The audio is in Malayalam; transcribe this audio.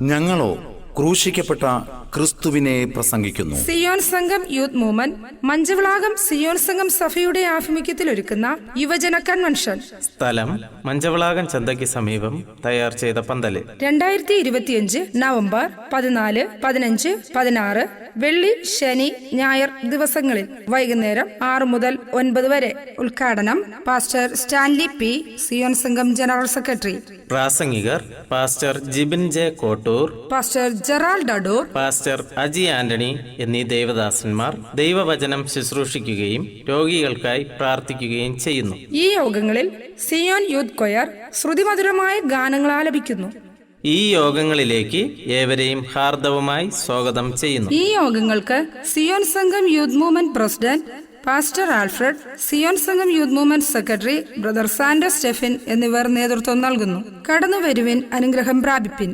ഞങ്ങളോ ക്രൂശിക്കപ്പെട്ട ക്രിസ്തുവിനെ പ്രസംഗിക്കുന്നു. സിയോൻ സംഘം യൂത്ത് മൂവ്മെന്റ് മഞ്ചവിളാകം സിയോൻ സംഘം സഭയുടെ ആഭിമുഖ്യത്തിൽ ഒരുക്കുന്ന യുവജന കൺവെൻഷൻ. സ്ഥലം മഞ്ചവിളാകം ചന്തയ്ക്ക് സമീപം തയ്യാർ ചെയ്ത പന്തല്. 2025 നവംബർ 14, 15, 16 വെള്ളി, ശനി, ഞായർ ദിവസങ്ങളിൽ വൈകുന്നേരം 6 മുതൽ 9 വരെ. ഉദ്ഘാടനം പാസ്റ്റർ സ്റ്റാൻലി പി, സിയോൻ സംഘം ജനറൽ സെക്രട്ടറി. പ്രാസംഗികർ pastor Jibin J Kottoor, pastor Gerald Adoor, pastor Aji Antony എന്നീ ദേവദാസന്മാർ ദൈവവചനം ശുശ്രൂഷിക്കുകയും രോഗികൾക്കായി പ്രാർത്ഥിക്കുകയും ചെയ്യുന്നു. ഈ യോഗങ്ങളിൽ സിയോൻ യൂത്ത് കൊയർ ശ്രുതിമധുരമായ ഗാനങ്ങൾ ആലപിക്കുന്നു. ഈ യോഗങ്ങളിലേക്ക് ഏവരെയും ഹാർദവമായി സ്വാഗതം ചെയ്യുന്നു. ഈ യോഗങ്ങൾക്ക് സിയോൻ സംഘം youth movement president pastor Alfred, Zion സംഘം youth movement secretary brother Sando Stephin എന്നിവർ നേതൃത്വം നൽകുന്നു. കടന്നു വരുവിൻ, അനുഗ്രഹം പ്രാപിപ്പിൻ.